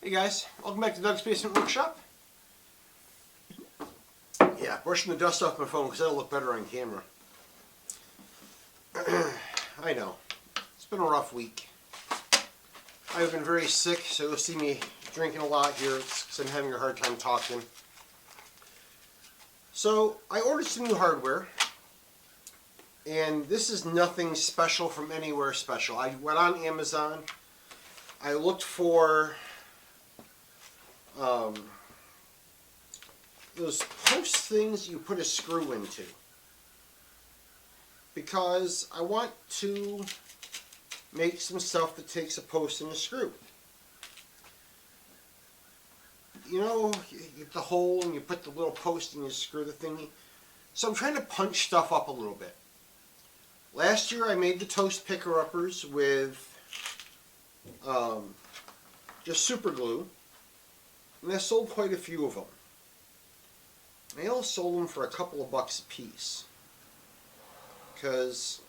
Hey guys, welcome back to Doug's Basement Workshop. Yeah, brushing the dust off my phone because that'll look better on camera. I know, it's been a rough week. I've been very sick, so you'll see me drinking a lot here because I'm having a hard time talking. So, I ordered some new hardware, and this is nothing special from anywhere special. I went on Amazon, I looked for those post things you put a screw into, because I want to make some stuff that takes a post and a screw. You know, you get the hole and you put the little post and you screw the thingy. So I'm trying to punch stuff up a little bit. Last year I made the toast picker-uppers with just super glue, and I sold quite a few of them. I also sold them for a couple of bucks a piece because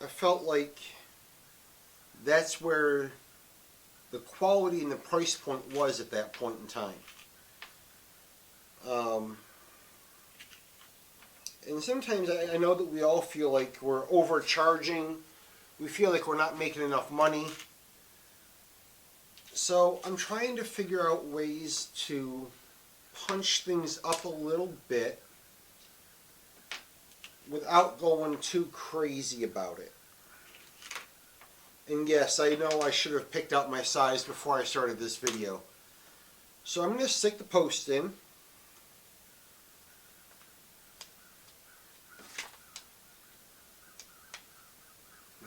I felt like that's where the quality and the price point was at that point in time. And sometimes I know that we all feel like we're overcharging. We feel like we're not making enough money. So I'm trying to figure out ways to punch things up a little bit without going too crazy about it. And yes, I know I should have picked out my size before I started this video. So I'm going to stick the post in.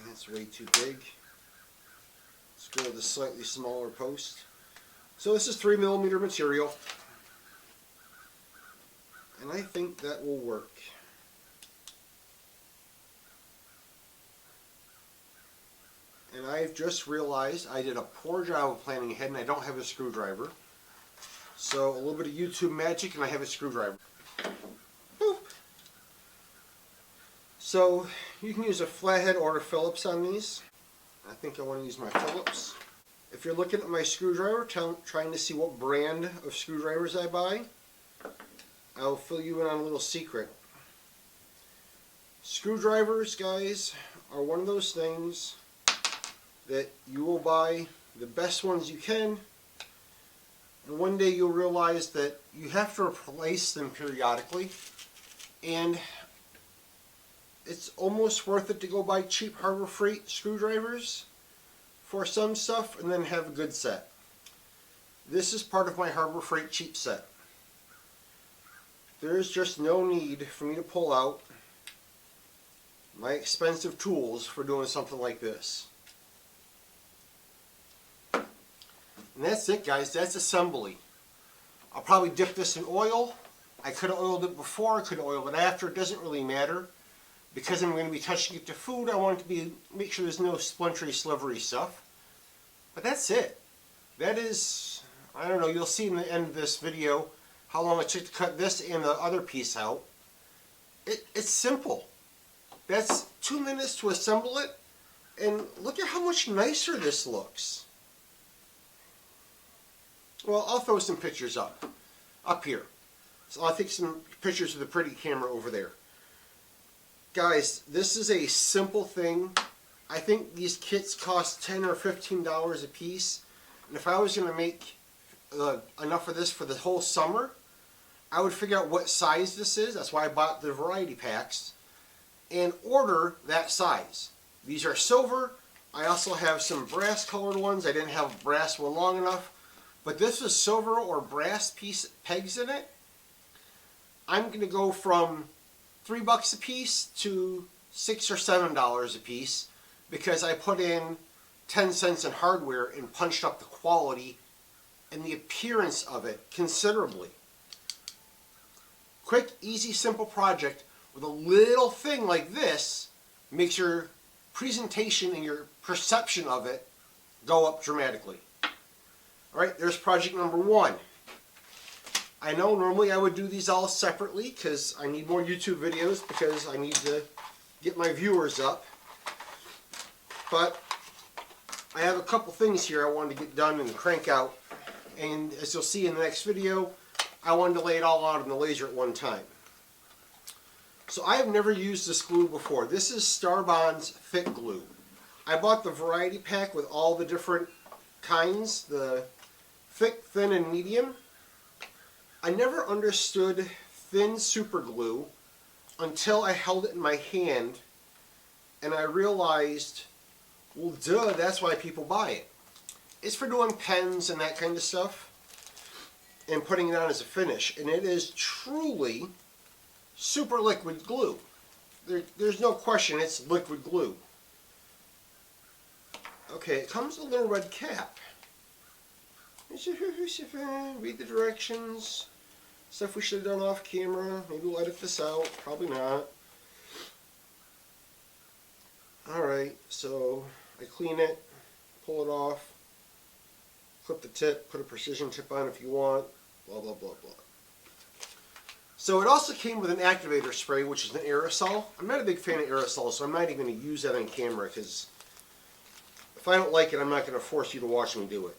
That's way too big. Let's go with a slightly smaller post. So this is 3mm material, and I think that will work. And I've just realized I did a poor job of planning ahead and I don't have a screwdriver. So a little bit of YouTube magic and I have a screwdriver. Boop. So you can use a flathead or a Phillips on these. I think I want to use my Phillips. If you're looking at my screwdriver, trying to see what brand of screwdrivers I buy, I'll fill you in on a little secret. Screwdrivers, guys, are one of those things that you will buy the best ones you can, and one day you'll realize that you have to replace them periodically, and it's almost worth it to go buy cheap Harbor Freight screwdrivers for some stuff and then have a good set. This is part of my Harbor Freight cheap set. There is just no need for me to pull out my expensive tools for doing something like this. And that's it, guys. That's assembly. I'll probably dip this in oil. I could have oiled it before, I could have oiled it after. It doesn't really matter. Because I'm going to be touching it to food, I want it to make sure there's no splintery, slivery stuff. But that's it. That is, I don't know, you'll see in the end of this video how long it took to cut this and the other piece out. It's simple. That's 2 minutes to assemble it, and look at how much nicer this looks. Well, I'll throw some pictures up here. So I'll take some pictures with the pretty camera over there. Guys, this is a simple thing. I think these kits cost $10 or $15 a piece. And if I was going to make enough of this for the whole summer, I would figure out what size this is. That's why I bought the variety packs. And order that size. These are silver. I also have some brass colored ones. I didn't have a brass one long enough. But this is silver or brass piece pegs in it. I'm going to go from $3 a piece to $6 or $7 a piece because I put in 10 cents in hardware and punched up the quality and the appearance of it considerably. Quick, easy, simple project with a little thing like this makes your presentation and your perception of it go up dramatically. Alright, there's project number 1. I know normally I would do these all separately because I need more YouTube videos because I need to get my viewers up. But I have a couple things here I wanted to get done and crank out, And as you'll see in the next video, I wanted to lay it all out on the laser at one time. So I have never used this glue before. This is Starbond's thick glue. I bought the variety pack with all the different kinds, the thick, thin, and medium. I never understood thin super glue until I held it in my hand and I realized, well, duh, that's why people buy it. It's for doing pens and that kind of stuff and putting it on as a finish. And it is truly super liquid glue. There's no question it's liquid glue. Okay, it comes with a little red cap. Read the directions. Stuff we should have done off camera. Maybe we'll edit this out. Probably not. Alright, so I clean it, pull it off, clip the tip, put a precision tip on if you want, blah blah blah blah. So it also came with an activator spray, which is an aerosol. I'm not a big fan of aerosols, so I'm not even going to use that on camera because if I don't like it, I'm not going to force you to watch me do it.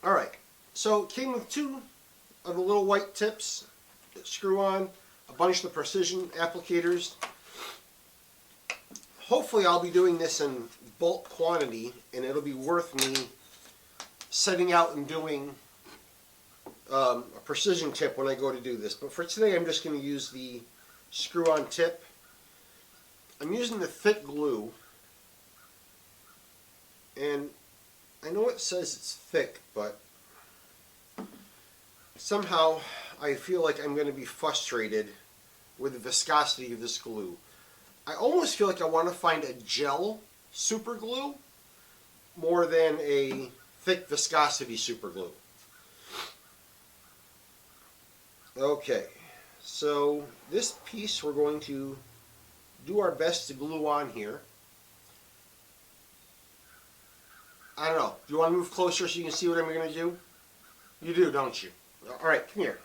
Alright, so it came with two of the little white tips that screw on, a bunch of the precision applicators. Hopefully I'll be doing this in bulk quantity and it'll be worth me setting out and doing a precision tip when I go to do this. But for today I'm just going to use the screw-on tip. I'm using the thick glue, and I know it says it's thick, but somehow I feel like I'm going to be frustrated with the viscosity of this glue. I almost feel like I want to find a gel super glue more than a thick viscosity super glue. Okay, so this piece we're going to do our best to glue on here. I don't know. Do you want to move closer so you can see what I'm going to do? You do, don't you? Alright, come here.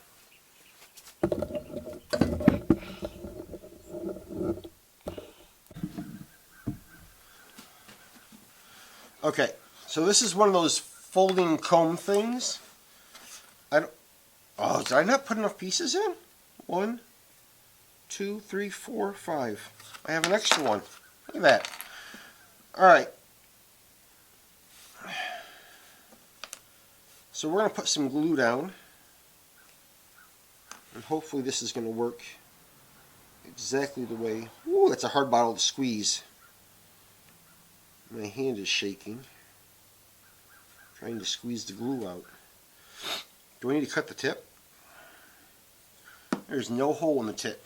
Okay, so this is one of those folding comb things. Oh, did I not put enough pieces in? 1, 2, 3, 4, 5. I have an extra one. Look at that. Alright. So we're going to put some glue down. And hopefully this is going to work exactly the way... Ooh, that's a hard bottle to squeeze. My hand is shaking. Trying to squeeze the glue out. Do I need to cut the tip? There's no hole in the tip.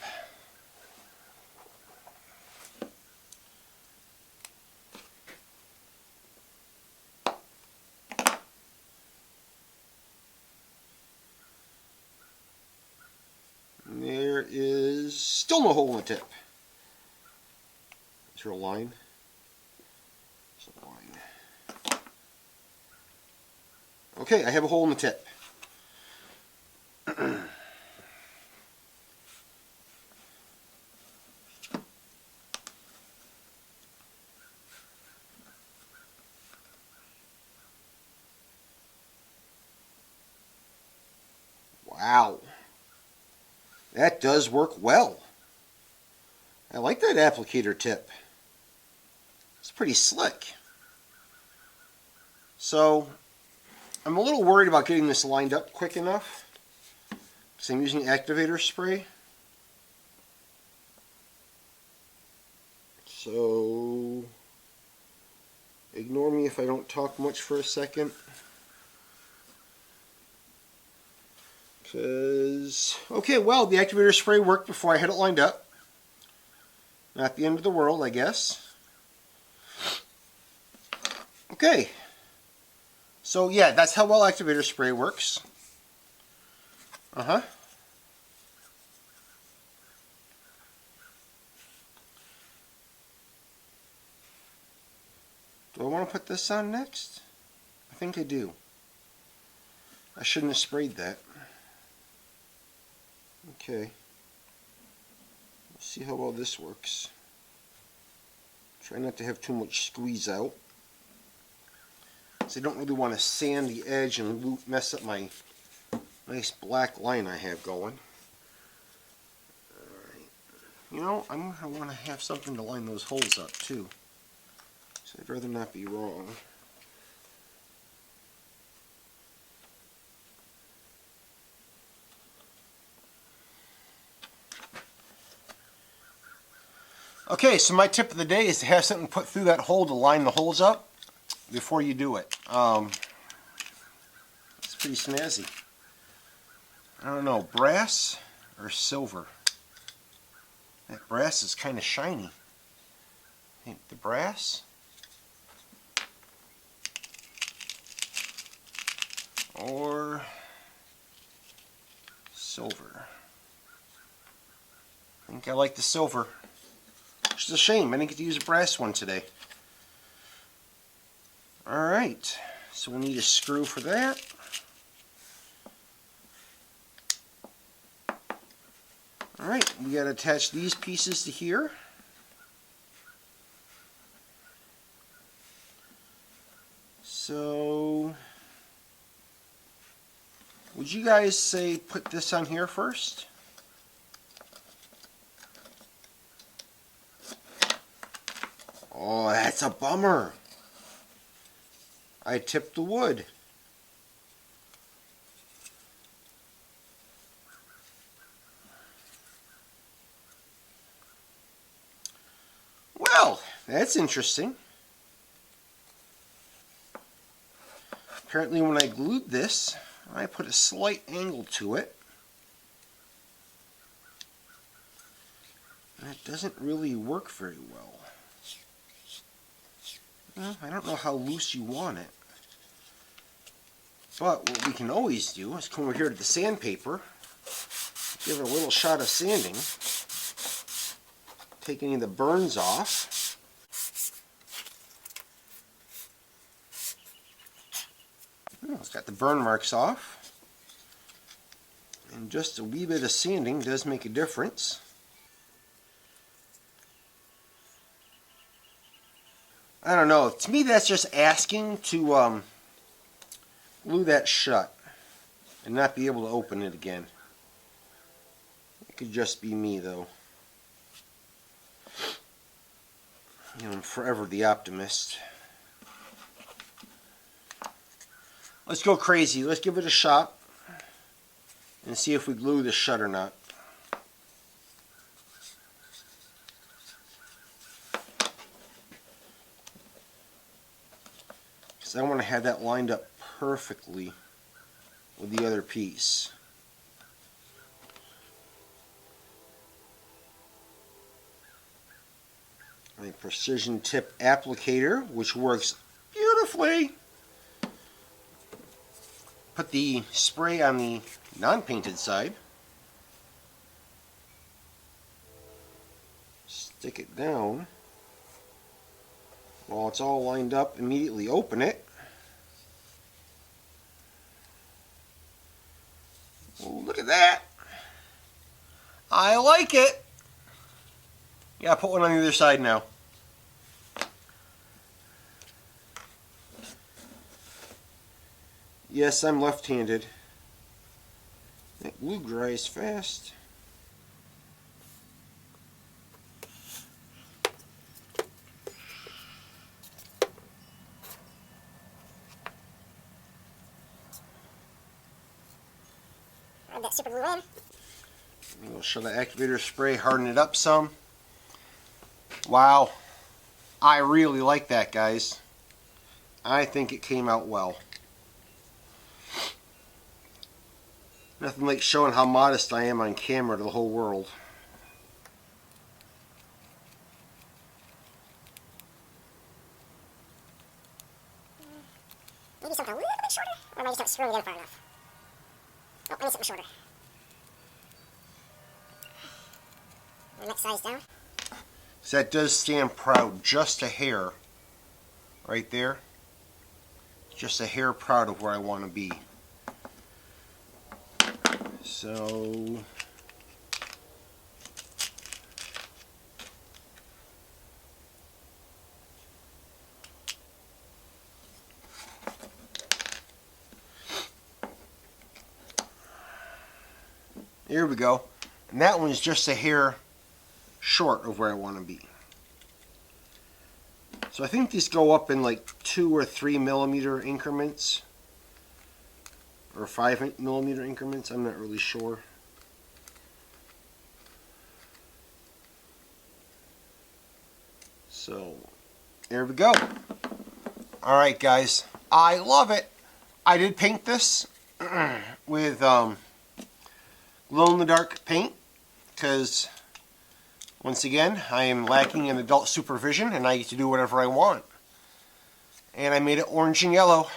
And there is still no hole in the tip. Is there a line? There's a line. Okay, I have a hole in the tip. Wow, that does work well. I like that applicator tip. It's pretty slick. So, I'm a little worried about getting this lined up quick enough because I'm using activator spray. So, ignore me if I don't talk much for a second. Okay, well, the activator spray worked before I had it lined up. Not the end of the world, I guess. Okay. So, yeah, that's how well activator spray works. Do I want to put this on next? I think I do. I shouldn't have sprayed that. Okay. Let's see how well this works. Try not to have too much squeeze out. So I don't really want to sand the edge and mess up my nice black line I have going. Alright. You know, I'm going to want to have something to line those holes up too. So I'd rather not be wrong. Okay, so my tip of the day is to have something put through that hole to line the holes up before you do it. It's pretty snazzy. I don't know, brass or silver? That brass is kind of shiny. I think the brass? Or silver? I think I like the silver. Which is a shame, I didn't get to use a brass one today. Alright, so we'll need a screw for that. Alright, we got to attach these pieces to here. So, would you guys say put this on here first? Oh, that's a bummer. I tipped the wood. Well, that's interesting. Apparently when I glued this, I put a slight angle to it. And it doesn't really work very well. Well, I don't know how loose you want it. But what we can always do is come over here to the sandpaper, give it a little shot of sanding, take any of the burns off. Oh, it's got the burn marks off. And just a wee bit of sanding does make a difference. I don't know. To me, that's just asking to glue that shut and not be able to open it again. It could just be me, though. You know, I'm forever the optimist. Let's go crazy. Let's give it a shot and see if we glue this shut or not. I want to have that lined up perfectly with the other piece. A precision tip applicator, which works beautifully. Put the spray on the non-painted side. Stick it down. While it's all lined up, immediately open it. Oh, look at that. I like it. Yeah, put one on the other side now. Yes, I'm left-handed. That glue dries fast. Rub that super glue in. We'll show the activator spray, harden it up some. Wow. I really like that, guys. I think it came out well. Nothing like showing how modest I am on camera to the whole world. Maybe something a little bit shorter? Or am I just not screwing it in far enough? Oh, I need something shorter. The next size down. So that does stand proud just a hair. Right there. Just a hair proud of where I want to be. So Here we go. And that one's just a hair short of where I want to be. So I think these go up in like 2 or 3 millimeter increments. Or 5 millimeter increments, I'm not really sure. So, there we go. Alright guys, I love it. I did paint this with glow-in-the-dark paint because, once again, I am lacking in adult supervision and I get to do whatever I want. And I made it orange and yellow.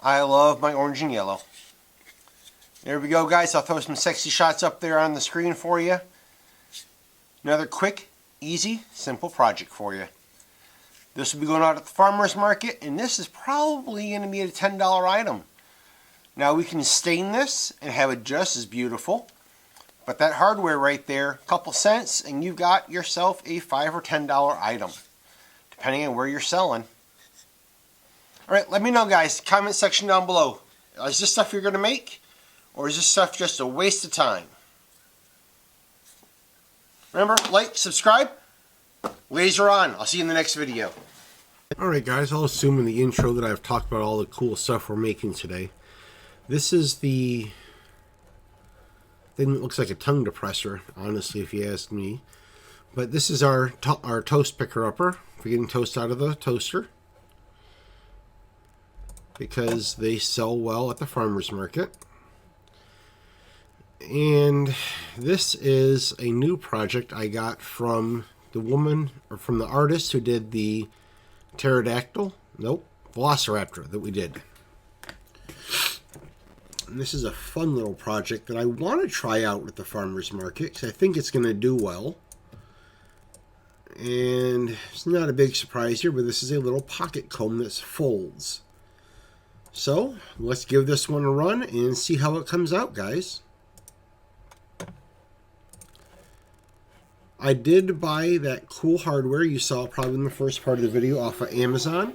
I love my orange and yellow. There we go, guys. I'll throw some sexy shots up there on the screen for you. Another quick, easy, simple project for you. This will be going out at the farmer's market, and this is probably going to be a $10 item. Now, we can stain this and have it just as beautiful. But that hardware right there, a couple cents, and you've got yourself a $5 or $10 item, depending on where you're selling. Alright, let me know, guys. Comment section down below. Is this stuff you're going to make? Or is this stuff just a waste of time? Remember, like, subscribe. Laser on. I'll see you in the next video. Alright, guys. I'll assume in the intro that I've talked about all the cool stuff we're making today. This is the thing that looks like a tongue depressor, honestly, if you ask me. But this is our toast picker-upper for getting toast out of the toaster, because they sell well at the farmer's market. And this is a new project I got from the woman, or from the artist who did the Velociraptor that we did. And this is a fun little project that I want to try out at the farmer's market because I think it's going to do well. And it's not a big surprise here, but this is a little pocket comb that folds. So, let's give this one a run and see how it comes out, guys. I did buy that cool hardware you saw probably in the first part of the video off of Amazon.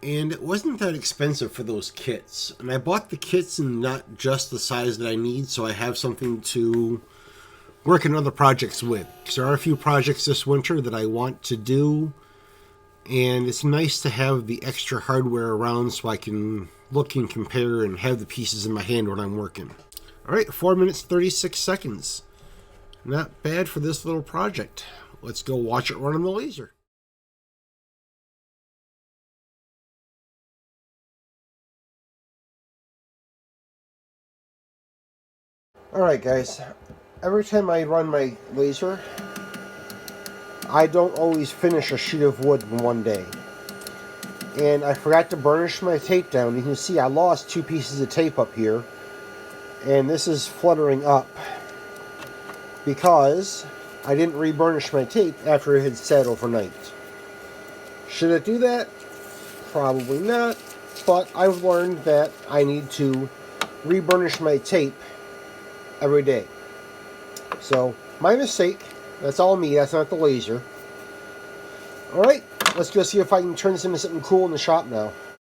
And it wasn't that expensive for those kits. And I bought the kits in not just the size that I need, so I have something to work in other projects with. Because there are a few projects this winter that I want to do. And it's nice to have the extra hardware around so I can look and compare and have the pieces in my hand when I'm working. Alright, 4 minutes 36 seconds. Not bad for this little project. Let's go watch it run on the laser. Alright guys, every time I run my laser, I don't always finish a sheet of wood in one day. And I forgot to burnish my tape down. You can see I lost 2 pieces of tape up here. And this is fluttering up because I didn't re-burnish my tape after it had sat overnight. Should it do that? Probably not. But I've learned that I need to re-burnish my tape every day. So, my mistake. That's all me. That's not the laser. Alright, let's go see if I can turn this into something cool in the shop now.